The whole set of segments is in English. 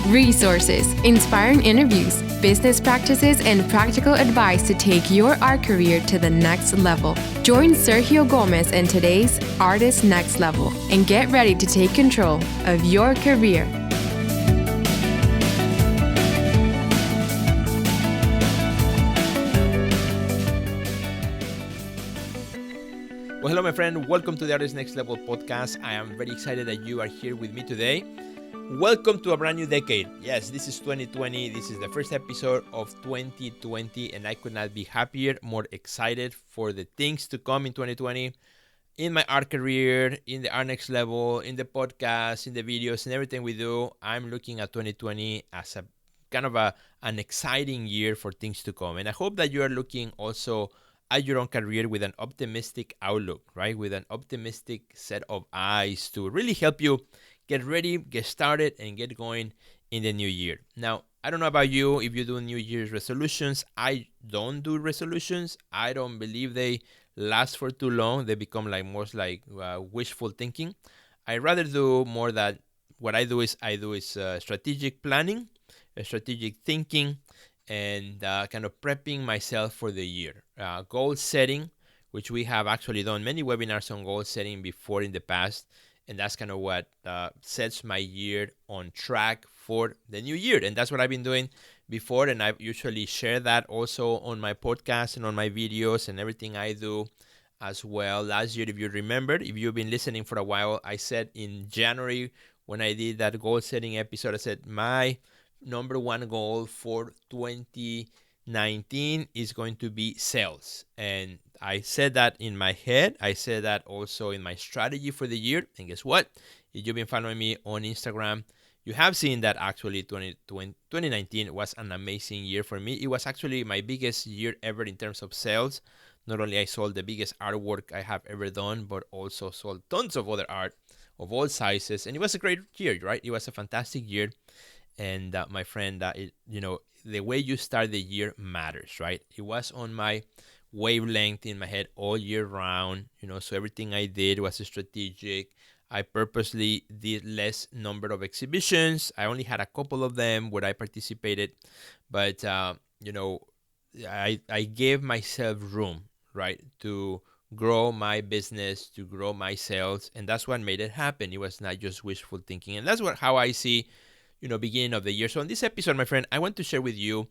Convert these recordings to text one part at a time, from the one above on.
Resources, inspiring interviews, business practices, and practical advice to take your art career to the next level. Join Sergio Gomez in today's Artist Next Level and get ready to take control of your career. Well, hello, my friend. Welcome to the Artist Next Level podcast. I am very excited that you are here with me today. Welcome to a brand new decade. Yes, this is 2020. This is the first episode of 2020, and I could not be happier, more excited for the things to come in 2020. In my art career, in the Art Next Level, in the podcast, in the videos, and everything we do, I'm looking at 2020 as a kind of an exciting year for things to come. And I hope that you are looking also at your own career with an optimistic outlook, right? With an optimistic set of eyes to really help you get ready, get started, and get going in the new year. Now, I don't know about you if you do New Year's resolutions. I don't do resolutions. I don't believe they last for too long. They become most wishful thinking. I rather do more that what I do is strategic planning, strategic thinking, and kind of prepping myself for the year. Goal setting, which we have actually done many webinars on goal setting before in the past, and that's kind of what sets my year on track for the new year. And that's what I've been doing before, and I usually share that also on my podcast and on my videos and everything I do as well. Last year, if you remember, if you've been listening for a while, I said in January when I did that goal setting episode, I said my number one goal for 2019 is going to be sales. And I said that in my head. I said that also in my strategy for the year. And guess what? If you've been following me on Instagram, you have seen that actually 2019 was an amazing year for me. It was actually my biggest year ever in terms of sales. Not only I sold the biggest artwork I have ever done, but also sold tons of other art of all sizes. And it was a great year, right? It was a fantastic year. And my friend, the way you start the year matters, right? It was on my wavelength in my head all year round, so everything I did was strategic. I purposely did less number of exhibitions. I only had a couple of them where I participated, but, I gave myself room, right, to grow my business, to grow my sales, and that's what made it happen. It was not just wishful thinking, and that's how I see beginning of the year. So in this episode, my friend, I want to share with you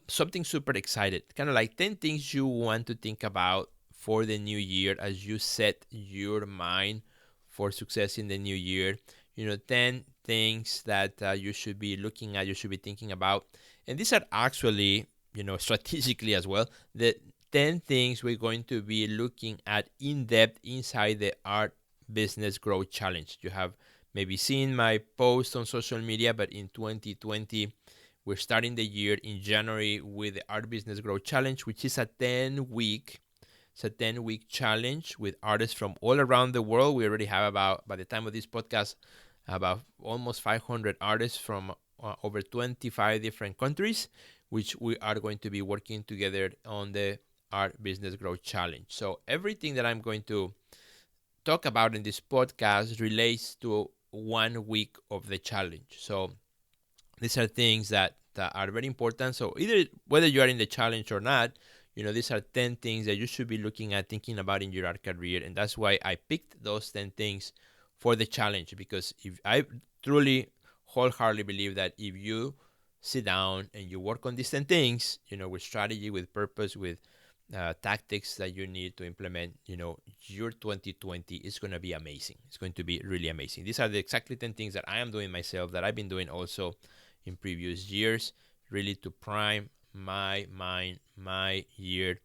something super excited, kind of like 10 things you want to think about for the new year as you set your mind for success in the new year. 10 things that you should be looking at, you should be thinking about. And these are actually, strategically as well, the 10 things we're going to be looking at in depth inside the Art Business Growth Challenge. You have maybe seen my post on social media, but in 2020, we're starting the year in January with the Art Business Growth Challenge, which is a 10-week challenge with artists from all around the world. We already have by the time of this podcast, about almost 500 artists from over 25 different countries, which we are going to be working together on the Art Business Growth Challenge. So everything that I'm going to talk about in this podcast relates to 1 week of the challenge. So these are things that are very important. So either whether you are in the challenge or not, these are 10 things that you should be looking at, thinking about in your art career. And that's why I picked those 10 things for the challenge, because if I truly wholeheartedly believe that if you sit down and you work on these 10 things, with strategy, with purpose, with tactics that you need to implement, your 2020 is going to be amazing. It's going to be really amazing. These are the exactly 10 things that I am doing myself, that I've been doing also in previous years, really to prime my mind, my year,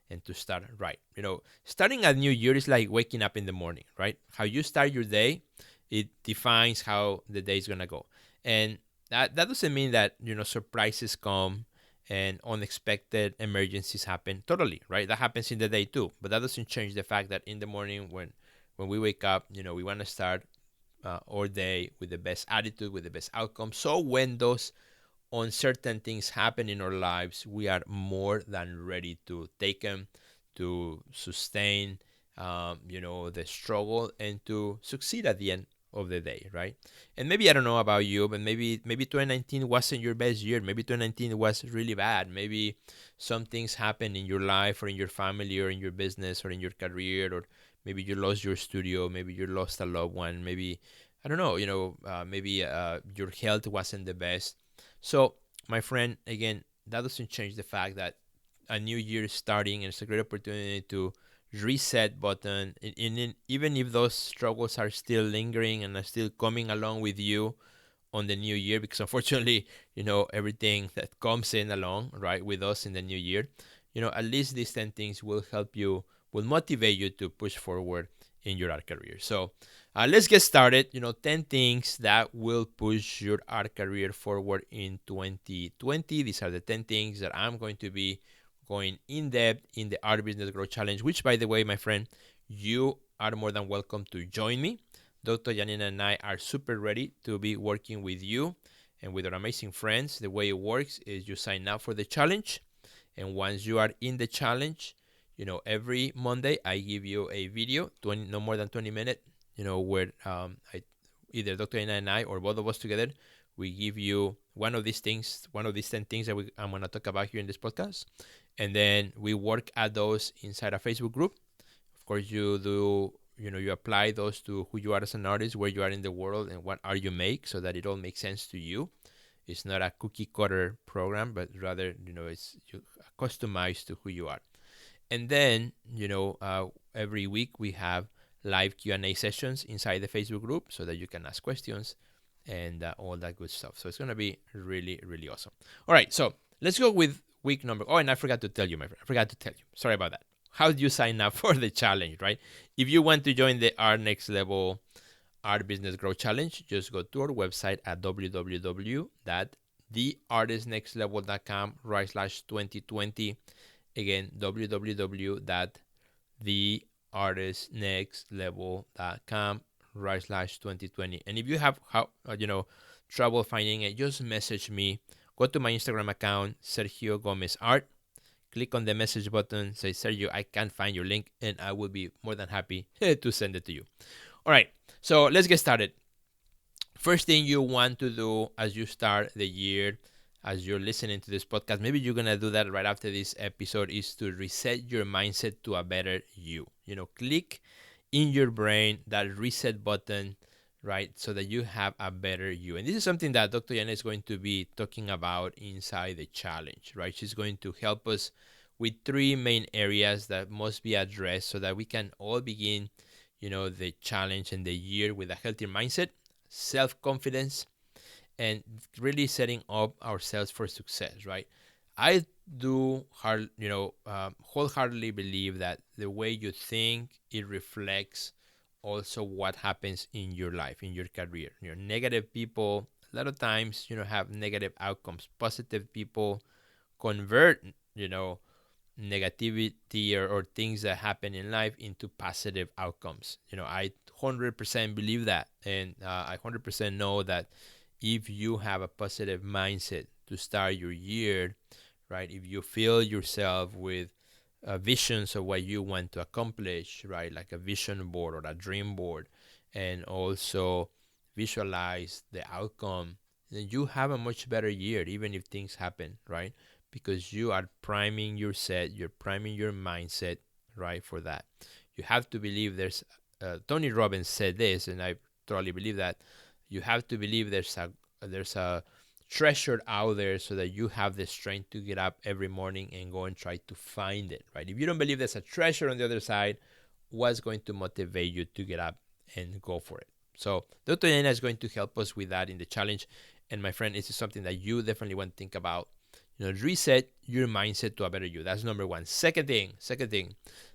and to start right. Starting a new year is like waking up in the morning, right? How you start your day, it defines how the day is going to go. And that doesn't mean that, surprises come and unexpected emergencies happen. Totally, right? That happens in the day too. But that doesn't change the fact that in the morning when we wake up, we want to start our day with the best attitude, with the best outcome. So when those uncertain things happen in our lives, we are more than ready to take them, to sustain, the struggle, and to succeed at the end of the day, right? And maybe I don't know about you, but maybe 2019 wasn't your best year. Maybe 2019 was really bad. Maybe some things happened in your life or in your family or in your business or in your career, or maybe you lost your studio, maybe you lost a loved one, maybe I don't know, maybe your health wasn't the best. So, my friend, again, that doesn't change the fact that a new year is starting and it's a great opportunity to reset button. Even if those struggles are still lingering and are still coming along with you on the new year, because unfortunately, everything that comes in along, right, with us in the new year, at least these 10 things will help you, will motivate you to push forward in your art career. So let's get started. 10 things that will push your art career forward in 2020. These are the 10 things that I'm going to be going in depth in the Art Business Growth Challenge, which, by the way, my friend, you are more than welcome to join me. Dr. Janina and I are super ready to be working with you and with our amazing friends. The way it works is you sign up for the challenge, and once you are in the challenge, every Monday I give you a video, no more than 20 minutes, where either Dr. Janina and I or both of us together, we give you one of these things, one of these 10 things that I'm going to talk about here in this podcast. And then we work at those inside a Facebook group. Of course, you do, you apply those to who you are as an artist, where you are in the world, and what art you make, so that it all makes sense to you. It's not a cookie cutter program, but rather, it's customized to who you are. And then, every week we have live Q&A sessions inside the Facebook group so that you can ask questions and all that good stuff. So it's going to be really, really awesome. All right, so let's go with week number. Oh, and I forgot to tell you, my friend. I forgot to tell you. Sorry about that. How do you sign up for the challenge, right? If you want to join the Art Next Level Art Business Growth Challenge, just go to our website at www.theartistnextlevel.com/2020. Again, www.theartistnextlevel.com/2020. And if you have trouble finding it, just message me. Go to my Instagram account, Sergio Gomez Art. Click on the message button, say, Sergio, I can't find your link, and I will be more than happy to send it to you. All right, so let's get started. First thing you want to do as you start the year, as you're listening to this podcast, maybe you're going to do that right after this episode, is to reset your mindset to a better you. Click in your brain that reset button, right, so that you have a better you. And this is something that Dr. Yana is going to be talking about inside the challenge, right? She's going to help us with 3 main areas that must be addressed so that we can all begin, the challenge and the year with a healthier mindset, self-confidence, and really setting up ourselves for success, right? I do wholeheartedly believe that the way you think, it reflects also what happens in your life, in your career. Negative people, a lot of times, have negative outcomes. Positive people convert, negativity or things that happen in life into positive outcomes. I 100% believe that. And I 100% know that if you have a positive mindset to start your year, right, if you fill yourself with visions of what you want to accomplish, right, like a vision board or a dream board, and also visualize the outcome, then you have a much better year, even if things happen, right? Because you are priming your set, you're priming your mindset, right, for that. You have to believe Tony Robbins said this, and I totally believe that. You have to believe there's a treasure out there so that you have the strength to get up every morning and go and try to find it, right? If you don't believe there's a treasure on the other side, what's going to motivate you to get up and go for it? So Dr. Yana is going to help us with that in the challenge. And my friend, this is something that you definitely want to think about. Reset your mindset to a better you. That's number one. Second thing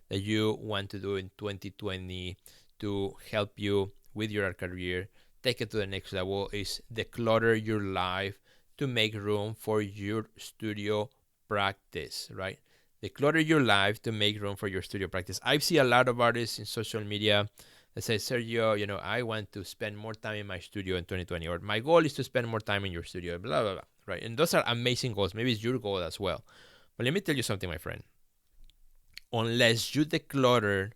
that you want to do in 2020 to help you with your career, take it to the next level, is declutter your life to make room for your studio practice, right? Declutter your life to make room for your studio practice. I see a lot of artists in social media that say, Sergio, I want to spend more time in my studio in 2020, or my goal is to spend more time in your studio, blah, blah, blah, right? And those are amazing goals. Maybe it's your goal as well. But let me tell you something, my friend. Unless you declutter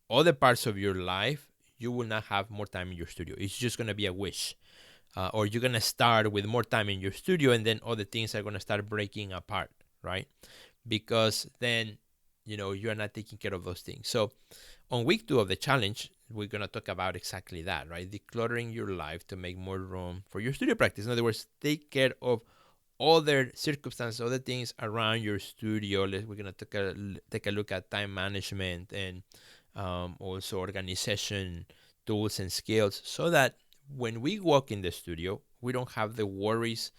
other parts of your life, you will not have more time in your studio. It's just going to be a wish. Or you're going to start with more time in your studio, and then other things are going to start breaking apart, right? Because then, you're not taking care of those things. So on week 2 of the challenge, we're going to talk about exactly that, right? Decluttering your life to make more room for your studio practice. In other words, take care of other circumstances, other things around your studio. We're going to take a look at time management and also organization tools and skills, so that when we walk in the studio, we don't have the worries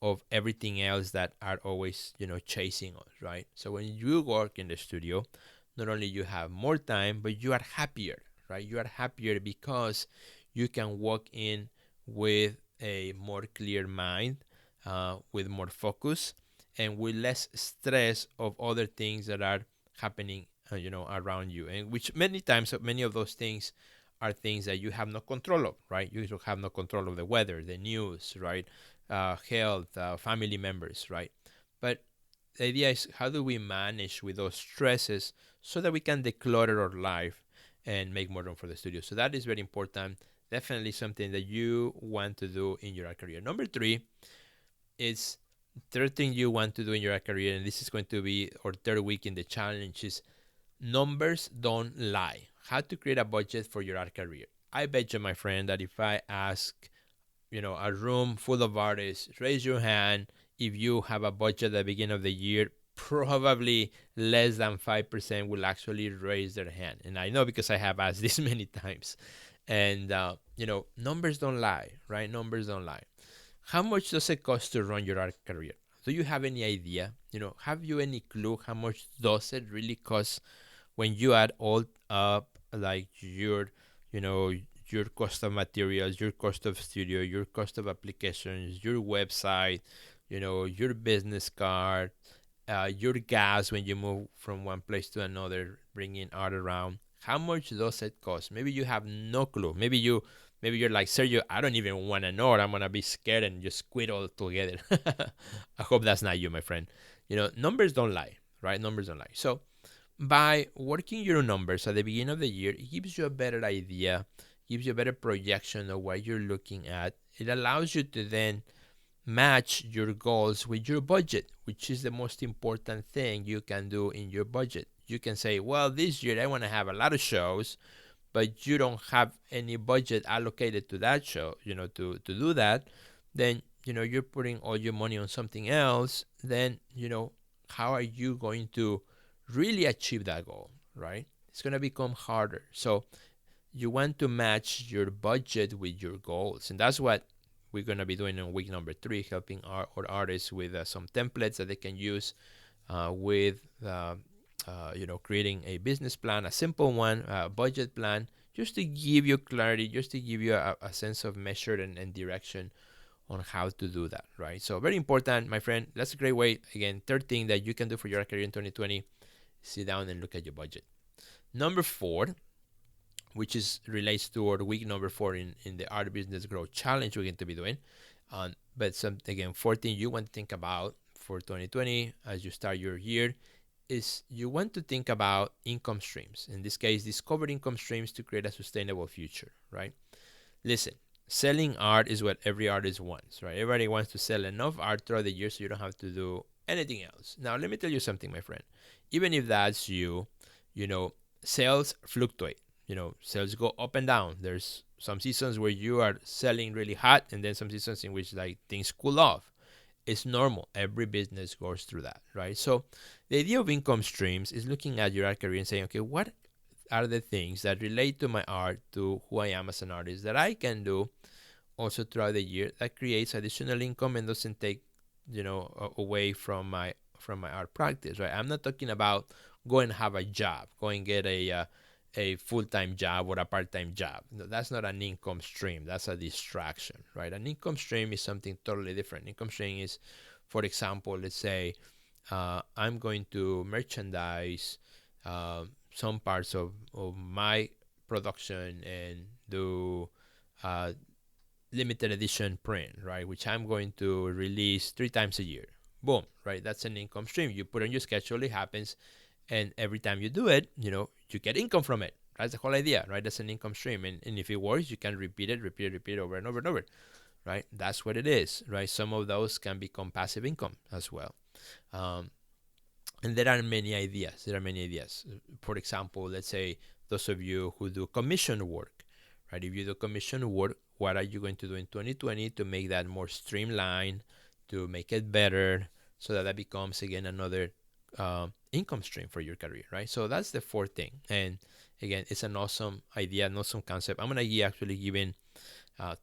of everything else that are always, chasing us, right? So when you work in the studio, not only you have more time, but you are happier, right? You are happier because you can walk in with a more clear mind, with more focus, and with less stress of other things that are happening, around you, and which many times, many of those things are things that you have no control of, right? You have no control of the weather, the news, right? Health, family members, right? But the idea is, how do we manage with those stresses so that we can declutter our life and make more room for the studio? So that is very important. Definitely something that you want to do in your career. Number 3 is, third thing you want to do in your career, and this is going to be our third week in the challenge, is numbers don't lie. How to create a budget for your art career. I bet you, my friend, that if I ask, a room full of artists, raise your hand if you have a budget at the beginning of the year, probably less than 5% will actually raise their hand. And I know, because I have asked this many times. And, numbers don't lie, right? Numbers don't lie. How much does it cost to run your art career? Do you have any idea? Have you any clue how much does it really cost when you add all up, like your cost of materials, your cost of studio, your cost of applications, your website, your business card, your gas when you move from one place to another, bringing art around? How much does it cost? Maybe you have no clue. Maybe you're like, Sergio, I don't even want to know, or I'm going to be scared and just quit altogether. I hope that's not you, my friend. Numbers don't lie, right? Numbers don't lie. So by working your numbers at the beginning of the year, it gives you a better idea, gives you a better projection of what you're looking at. It allows you to then match your goals with your budget, which is the most important thing you can do in your budget. You can say, well, this year I want to have a lot of shows, but you don't have any budget allocated to that show, to do that. Then, you're putting all your money on something else. Then, how are you going to really achieve that goal, right? It's going to become harder. So you want to match your budget with your goals. And that's what we're going to be doing in week number 3, helping our artists with some templates that they can use with, creating a business plan, a simple one, a budget plan, just to give you clarity, just to give you a sense of measure and direction on how to do that, right? So very important, my friend. That's a great way. Again, third thing that you can do for your career in 2020, sit down and look at your budget. Number 4, which relates to our week number 4 in the Art Business Growth Challenge we're going to be doing. But fourth thing you want to think about for 2020 as you start your year is you want to think about income streams. In this case, discover income streams to create a sustainable future, right? Listen, selling art is what every artist wants, right? Everybody wants to sell enough art throughout the year so you don't have to do anything else. Now, let me tell you something, my friend. Even if that's you, sales fluctuate. Sales go up and down. There's some seasons where you are selling really hot, and then some seasons in which things cool off. It's normal. Every business goes through that, right? So the idea of income streams is looking at your art career and saying, okay, what are the things that relate to my art, to who I am as an artist, that I can do also throughout the year that creates additional income and doesn't take, away from my art practice, right? I'm not talking about go and have a job, go and get a full-time job or a part-time job. No, that's not an income stream. That's a distraction, right? An income stream is something totally different. Income stream is, for example, let's say I'm going to merchandise some parts of my production and do limited edition print, right? Which I'm going to release 3 times a year. Boom, right? That's an income stream. You put on your schedule, it happens. And every time you do it, you get income from it. That's the whole idea, right? That's an income stream. And if it works, you can repeat it over and over and over, right? That's what it is, right? Some of those can become passive income as well. Um, and there are many ideas. For example, let's say those of you who do commission work, right? If you do commission work, what are you going to do in 2020 to make that more streamlined, to make it better, so that that becomes again another income stream for your career, right? So that's the fourth thing. And again, it's an awesome idea, an awesome concept. I'm gonna actually giving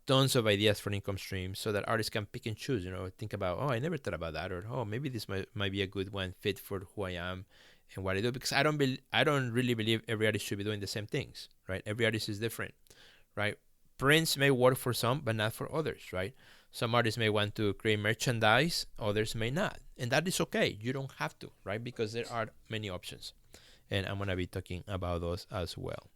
tons of ideas for income streams so that artists can pick and choose. Think about, oh, I never thought about that, or oh, maybe this might be a good one fit for who I am and what I do. Because I don't really believe every artist should be doing the same things, right? Every artist is different, right? Prints may work for some, but not for others, right? Some artists may want to create merchandise, others may not, and that is okay. You don't have to, right? Because there are many options, and I'm gonna be talking about those as well.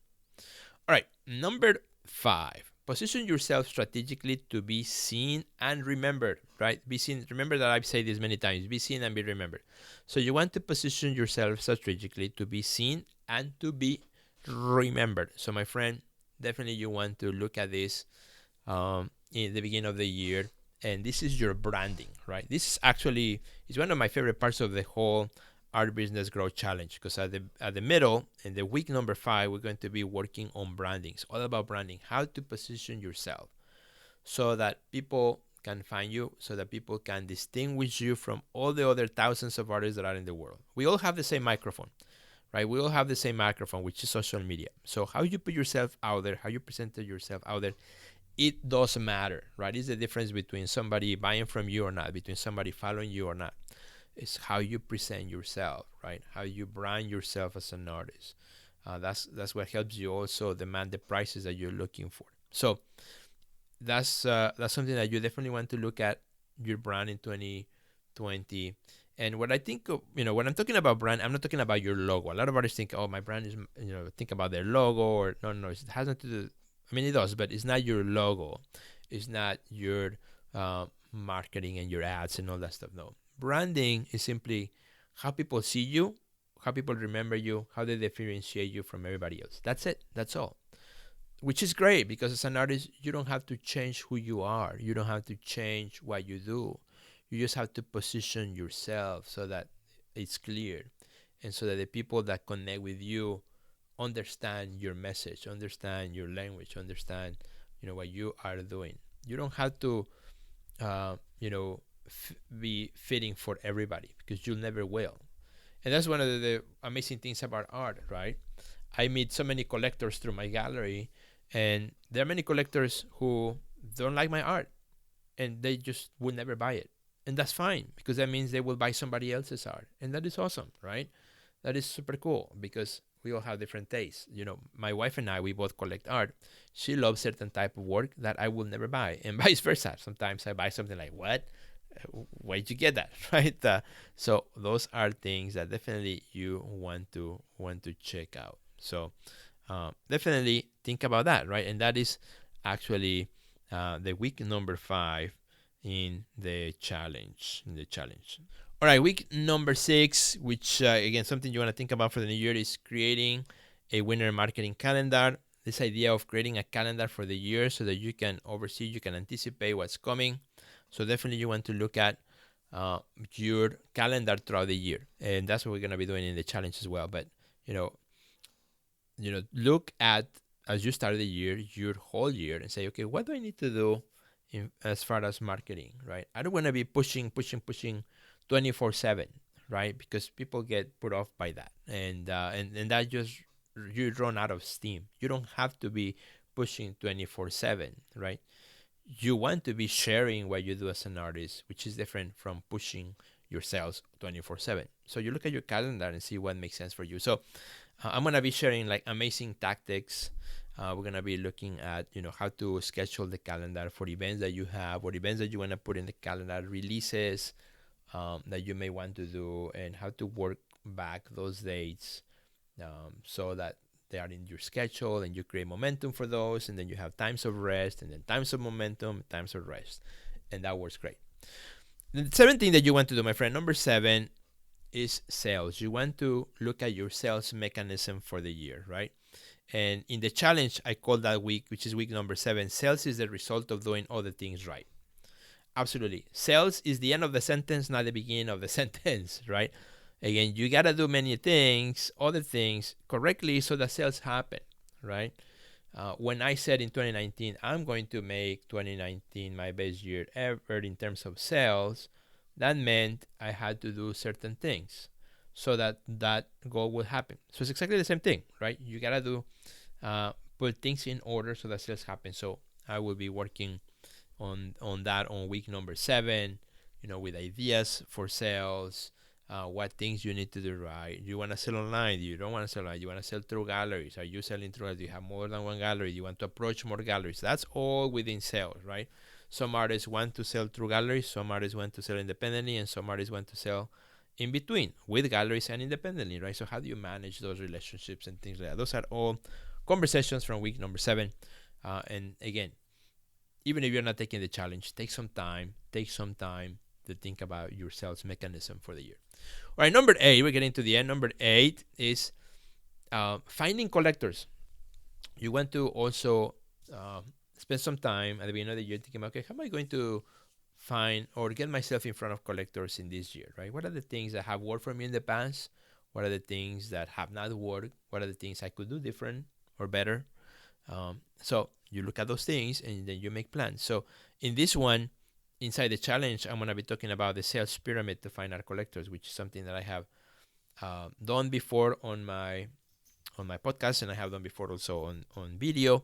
All right, number 5. Position yourself strategically to be seen and remembered, right? Be seen. Remember that I've said this many times. Be seen and be remembered. So you want to position yourself strategically to be seen and to be remembered. So my friend, definitely you want to look at this in the beginning of the year, and this is your branding, right? This is actually is one of my favorite parts of the whole Art Business Growth Challenge, because at the middle, in the week number 5, we're going to be working on branding. It's all about branding, how to position yourself so that people can find you, so that people can distinguish you from all the other thousands of artists that are in the world. We all have the same microphone, right? We all have the same microphone, which is social media. So how you put yourself out there, how you present yourself out there, it does matter, right? It's the difference between somebody buying from you or not, between somebody following you or not. It's how you present yourself, right? How you brand yourself as an artist. That's what helps you also demand the prices that you're looking for. So that's something that you definitely want to look at your brand in 2020. And what I think of, when I'm talking about brand, I'm not talking about your logo. A lot of artists think, oh, my brand is, think about their logo, or no, it has nothing to do. I mean, it does, but it's not your logo. It's not your marketing and your ads and all that stuff. No. Branding is simply how people see you, how people remember you, how they differentiate you from everybody else. That's it. That's all. Which is great, because as an artist, you don't have to change who you are. You don't have to change what you do. You just have to position yourself so that it's clear, and so that the people that connect with you understand your message, understand your language, understand what you are doing. You don't have to be fitting for everybody, because you never will. And that's one of the amazing things about art, right? I meet so many collectors through my gallery, and there are many collectors who don't like my art, and they just will never buy it. And that's fine, because that means they will buy somebody else's art, and that is awesome, right? That is super cool, because we all have different tastes. My wife and I, we both collect art. She loves certain type of work that I will never buy, and vice versa. Sometimes I buy something like, what? Where'd you get that, right? So those are things that definitely you want to check out. So definitely think about that, right? And that is actually the week number 5 in the challenge. All right, week number 6, which again, something you want to think about for the new year, is creating a winter marketing calendar. This idea of creating a calendar for the year so that you can oversee, you can anticipate what's coming. So definitely you want to look at your calendar throughout the year, and that's what we're going to be doing in the challenge as well. But look at, as you start the year, your whole year, and say, okay, what do I need to do as far as marketing, right? I don't want to be pushing 24/7, right? Because people get put off by that, and that just, you run out of steam. You don't have to be pushing 24/7, right? You want to be sharing what you do as an artist, which is different from pushing yourselves 24/7. So you look at your calendar and see what makes sense for you. So I'm going to be sharing like amazing tactics. We're going to be looking at, how to schedule the calendar for events that you have, or events that you want to put in the calendar, releases that you may want to do, and how to work back those dates so that they are in your schedule, and you create momentum for those, and then you have times of rest, and then times of momentum, times of rest, and that works great. The 7th thing that you want to do, my friend, number 7, is sales. You want to look at your sales mechanism for the year, right? And in the challenge, I call that week, which is week number 7, sales is the result of doing all the things right. Absolutely. Sales is the end of the sentence, not the beginning of the sentence, right? Again, you got to do many things, other things correctly so that sales happen, right? When I said in 2019, I'm going to make 2019 my best year ever in terms of sales, that meant I had to do certain things so that that goal would happen. So it's exactly the same thing, right? You got to do, put things in order so that sales happen. So I will be working on that on week number 7, with ideas for sales, what things you need to do right. You want to sell online? You don't want to sell online? You want to sell through galleries? Are you selling through? Do you have more than one gallery? You want to approach more galleries? That's all within sales, right? Some artists want to sell through galleries, some artists want to sell independently, and some artists want to sell in between with galleries and independently, right? So how do you manage those relationships and things like that? Those are all conversations from week number 7. And again, even if you're not taking the challenge, take some time to think about your sales mechanism for the year. All right, number 8, we're getting to the end. Number 8 is finding collectors. You want to also spend some time at the beginning of the year thinking, okay, how am I going to find or get myself in front of collectors in this year, right? What are the things that have worked for me in the past? What are the things that have not worked? What are the things I could do different or better? So you look at those things and then you make plans. So in this one, inside the challenge, I'm going to be talking about the sales pyramid to find art collectors, which is something that I have done before on my podcast, and I have done before also on video.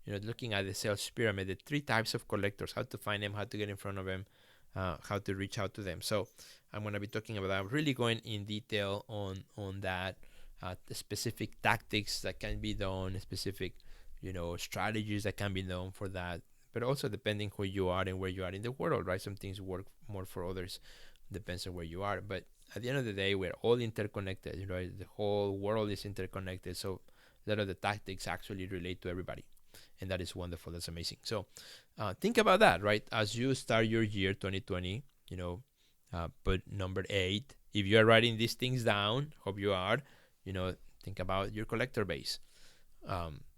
Looking at the sales pyramid, the 3 types of collectors, how to find them, how to get in front of them, how to reach out to them. So I'm going to be talking about that. I'm really going in detail on that, the specific tactics that can be done, specific strategies that can be done for that, but also depending who you are and where you are in the world, right? Some things work more for others, depends on where you are. But at the end of the day, we're all interconnected, right? The whole world is interconnected. So a lot of the tactics actually relate to everybody. And that is wonderful. That's amazing. So think about that, right? As you start your year 2020, put number 8. If you are writing these things down, hope you are, think about your collector base.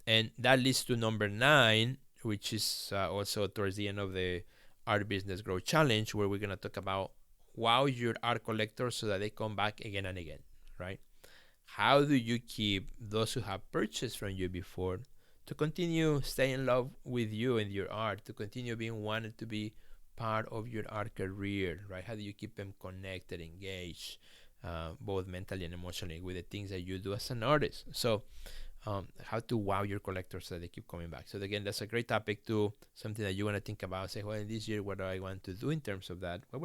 And that leads to number 9, which is also towards the end of the Art Business Growth Challenge, where we're going to talk about wow your art collectors so that they come back again and again, right? How do you keep those who have purchased from you before to continue staying in love with you and your art, to continue being wanted to be part of your art career, right? How do you keep them connected, engaged, both mentally and emotionally with the things that you do as an artist? So how to wow your collectors so they keep coming back. So again, that's a great topic too, something that you want to think about. Say, well, in this year, what do I want to do in terms of that? What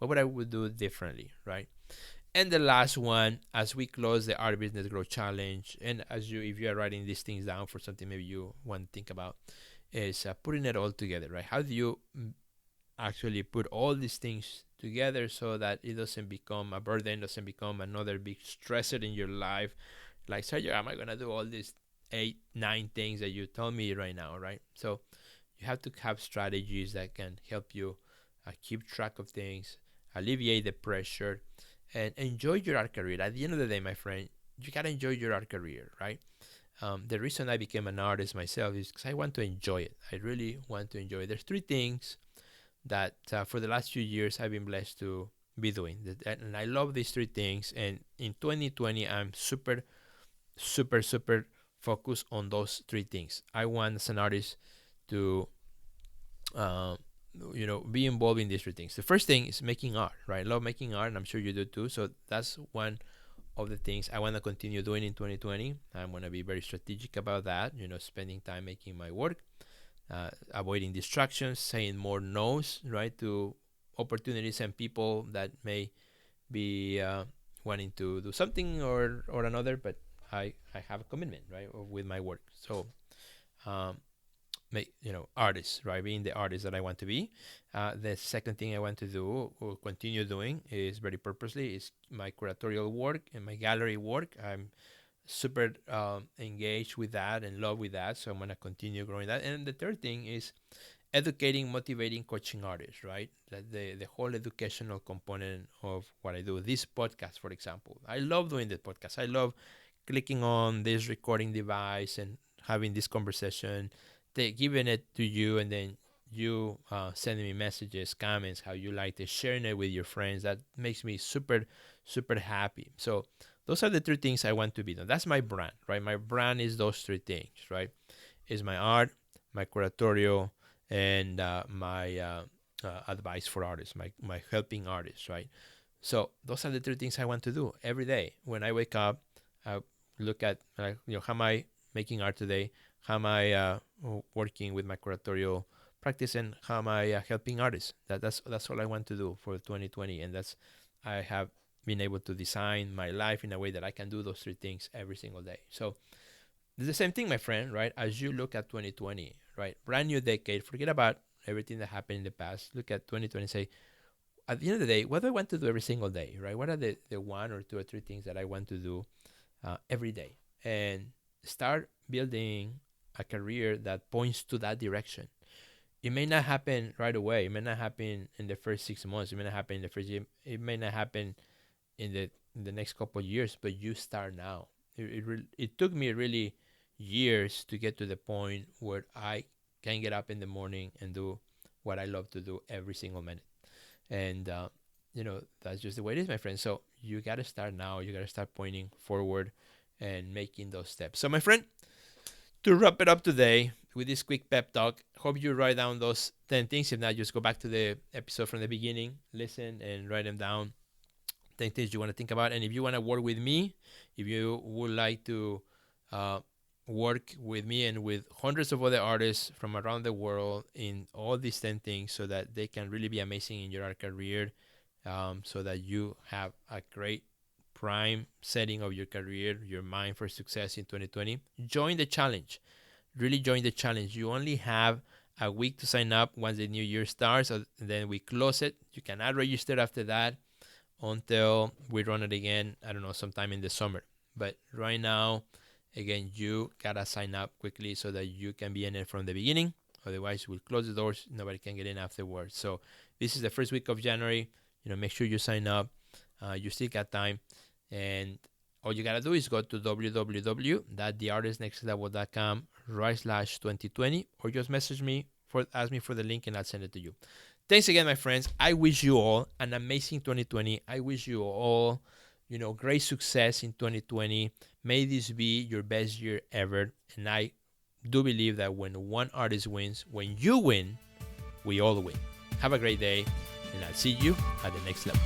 would I do differently, right? And the last one, as we close the Art Business Growth Challenge, and if you are writing these things down for something maybe you want to think about, is putting it all together, right? How do you actually put all these things together so that it doesn't become a burden, doesn't become another big stressor in your life? Like, Sergio, am I going to do all these 8, 9 things that you told me right now, right? So you have to have strategies that can help you keep track of things, alleviate the pressure, and enjoy your art career. At the end of the day, my friend, you got to enjoy your art career, right? The reason I became an artist myself is because I want to enjoy it. I really want to enjoy it. There's 3 things that for the last few years I've been blessed to be doing. And I love these 3 things. And in 2020, I'm super focused on those 3 things. I want as an artist to be involved in these 3 things. The first thing is making art, right? I love making art, and I'm sure you do too. So that's one of the things I want to continue doing in 2020. I'm going to be very strategic about that, spending time making my work, avoiding distractions, saying more no's, right, to opportunities and people that may be wanting to do something or another, but I have a commitment, right, with my work. So artists, right, being the artist that I want to be. The second thing I want to do or continue doing is very purposely is my curatorial work and my gallery work. I'm super engaged with that and love with that, so I'm going to continue growing that. And the third thing is educating, motivating, coaching artists, right? The whole educational component of what I do. This podcast, for example, I love doing the podcast. I love clicking on this recording device and having this conversation, giving it to you, and then you sending me messages, comments, how you like it, sharing it with your friends. That makes me super, super happy. So those are the three things I want to be done. That's my brand, right? My brand is those three things, right? Is my art, my curatorial, and my advice for artists, my helping artists, right? So those are the three things I want to do every day. When I wake up, I look at, how am I making art today? How am I working with my curatorial practice, and how am I helping artists? That's all I want to do for 2020, and I have been able to design my life in a way that I can do those three things every single day. So it's the same thing, my friend, right? As you look at 2020, right? Brand new decade. Forget about everything that happened in the past. Look at 2020 and say, at the end of the day, what do I want to do every single day, right? What are the one or two or three things that I want to do every day? And start building a career that points to that direction. It may not happen right away. It may not happen in the first 6 months. It may not happen in the first year. It may not happen in the next couple of years, but you start now. It took me really years to get to the point where I can get up in the morning and do what I love to do every single minute. And, that's just the way it is, my friend. So you got to start now. You got to start pointing forward and making those steps. So, my friend, to wrap it up today with this quick pep talk, hope you write down those 10 things. If not, just go back to the episode from the beginning, listen, and write them down. 10 things you want to think about. And if you want to work with me, if you would like to work with me and with hundreds of other artists from around the world in all these 10 things, so that they can really be amazing in your art career, so that you have a great prime setting of your career, your mind for success in 2020, join the challenge. Really join the challenge. You only have a week to sign up once the new year starts, and then we close it. You cannot register after that until we run it again, I don't know, sometime in the summer. But right now, again, you gotta sign up quickly so that you can be in it from the beginning. Otherwise, we'll close the doors. Nobody can get in afterwards. So this is the first week of January. Make sure you sign up. You still got time. And all you gotta do is go to www.theartistnextlevel.com/2020, or just message me ask me for the link, and I'll send it to you. Thanks again, my friends. I wish you all an amazing 2020. I wish you all, great success in 2020. May this be your best year ever. And I do believe that when one artist wins, when you win, we all win. Have a great day, and I'll see you at the next level.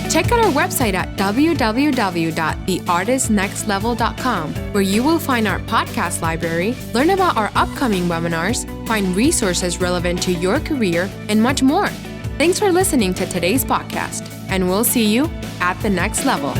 Check out our website at www.theartistnextlevel.com, where you will find our podcast library, learn about our upcoming webinars, find resources relevant to your career, and much more. Thanks for listening to today's podcast, and we'll see you at the next level.